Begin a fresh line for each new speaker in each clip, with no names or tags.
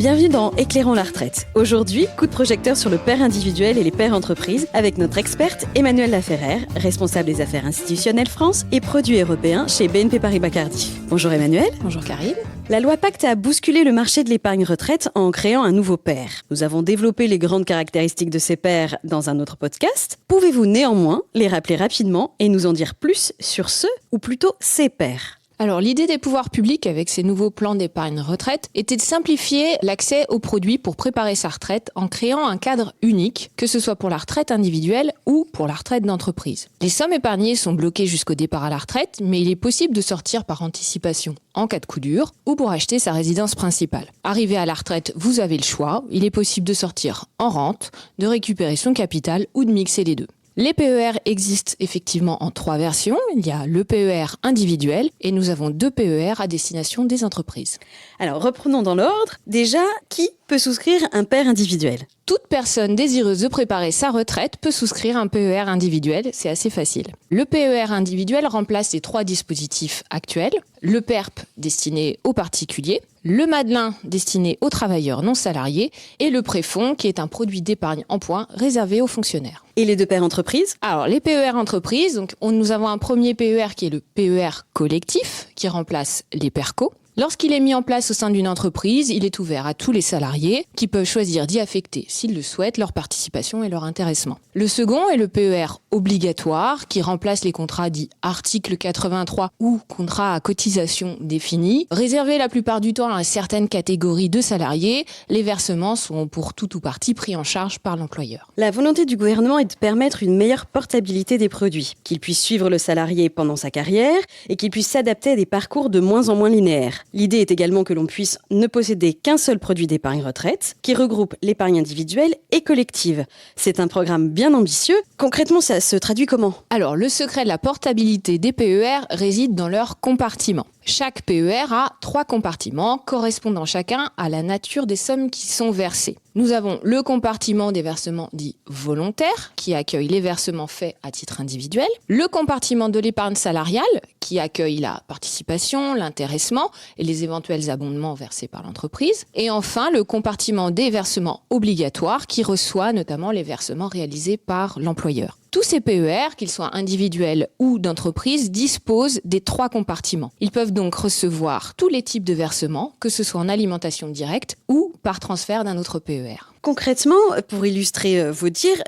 Bienvenue dans Éclairons la retraite. Aujourd'hui, coup de projecteur sur le père individuel et les pères entreprises avec notre experte Emmanuelle Laferrère, responsable des affaires institutionnelles France et produits européens chez BNP Paribas Cardif. Bonjour Emmanuelle.
Bonjour Karine.
La loi Pacte a bousculé le marché de l'épargne retraite en créant un nouveau père. Nous avons développé les grandes caractéristiques de ces pairs dans un autre podcast. Pouvez-vous néanmoins les rappeler rapidement et nous en dire plus sur ceux, ou plutôt ces pairs ?
Alors, l'idée des pouvoirs publics avec ces nouveaux plans d'épargne retraite était de simplifier l'accès aux produits pour préparer sa retraite en créant un cadre unique, que ce soit pour la retraite individuelle ou pour la retraite d'entreprise. Les sommes épargnées sont bloquées jusqu'au départ à la retraite, mais il est possible de sortir par anticipation en cas de coup dur ou pour acheter sa résidence principale. Arrivé à la retraite, vous avez le choix. Il est possible de sortir en rente, de récupérer son capital ou de mixer les deux. Les PER existent effectivement en 3 versions. Il y a le PER individuel et nous avons 2 PER à destination des entreprises.
Alors reprenons dans l'ordre. Déjà, qui peut souscrire un PER individuel ?
Toute personne désireuse de préparer sa retraite peut souscrire un PER individuel, c'est assez facile. Le PER individuel remplace les 3 dispositifs actuels, le PERP destiné aux particuliers, le Madelin destiné aux travailleurs non salariés et le Préfonds qui est un produit d'épargne en points réservé aux fonctionnaires.
Et les 2 PER entreprises ?
Alors les PER entreprises, nous avons un premier PER qui est le PER collectif qui remplace les PERCO. Lorsqu'il est mis en place au sein d'une entreprise, il est ouvert à tous les salariés qui peuvent choisir d'y affecter, s'ils le souhaitent, leur participation et leur intéressement. Le second est le PER obligatoire qui remplace les contrats dits article 83 ou contrats à cotisation définie. Réservé la plupart du temps à certaines catégories de salariés, les versements sont pour tout ou partie pris en charge par l'employeur.
La volonté du gouvernement est de permettre une meilleure portabilité des produits, qu'il puisse suivre le salarié pendant sa carrière et qu'il puisse s'adapter à des parcours de moins en moins linéaires. L'idée est également que l'on puisse ne posséder qu'un seul produit d'épargne retraite qui regroupe l'épargne individuelle et collective. C'est un programme bien ambitieux. Concrètement, ça se traduit comment ?
Alors, le secret de la portabilité des PER réside dans leur compartiment. Chaque PER a 3 compartiments correspondant chacun à la nature des sommes qui sont versées. Nous avons le compartiment des versements dits volontaires qui accueille les versements faits à titre individuel, le compartiment de l'épargne salariale qui accueille la participation, l'intéressement et les éventuels abondements versés par l'entreprise et enfin le compartiment des versements obligatoires qui reçoit notamment les versements réalisés par l'employeur. Tous ces PER, qu'ils soient individuels ou d'entreprise, disposent des 3 compartiments. Ils peuvent donc recevoir tous les types de versements, que ce soit en alimentation directe ou par transfert d'un autre PER.
Concrètement, pour illustrer vos dires,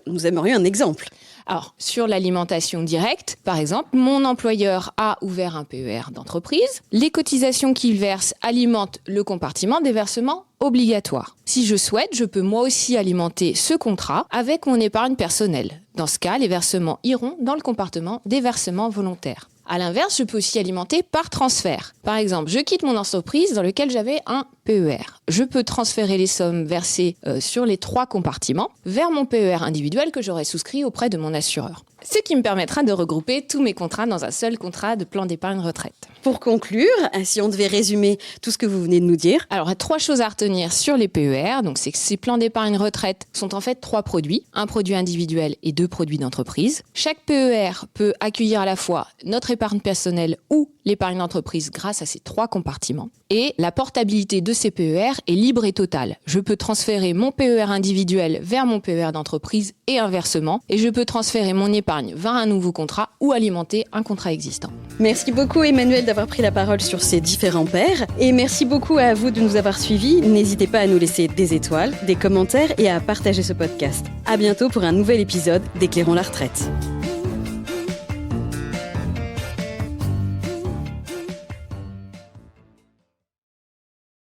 nous aimerions un exemple.
Alors, sur l'alimentation directe, par exemple, mon employeur a ouvert un PER d'entreprise. Les cotisations qu'il verse alimentent le compartiment des versements obligatoires. Si je souhaite, je peux moi aussi alimenter ce contrat avec mon épargne personnelle. Dans ce cas, les versements iront dans le compartiment des versements volontaires. À l'inverse, je peux aussi alimenter par transfert. Par exemple, je quitte mon entreprise dans laquelle j'avais un PER. Je peux transférer les sommes versées sur les 3 compartiments vers mon PER individuel que j'aurais souscrit auprès de mon assureur. Ce qui me permettra de regrouper tous mes contrats dans un seul contrat de plan d'épargne retraite.
Pour conclure, si on devait résumer tout ce que vous venez de nous dire.
Alors, il y a 3 choses à retenir sur les PER. Donc, c'est que ces plans d'épargne retraite sont en fait 3 produits. Un produit individuel et 2 produits d'entreprise. Chaque PER peut accueillir à la fois notre épargne personnelle ou l'épargne d'entreprise grâce à ces 3 compartiments. Et la portabilité de ces PER est libre et totale. Je peux transférer mon PER individuel vers mon PER d'entreprise et inversement. Et je peux transférer mon épargne vers un nouveau contrat ou alimenter un contrat existant.
Merci beaucoup Emmanuelle d'avoir pris la parole sur ces différents pairs. Et merci beaucoup à vous de nous avoir suivis. N'hésitez pas à nous laisser des étoiles, des commentaires et à partager ce podcast. À bientôt pour un nouvel épisode d'Éclairons la retraite.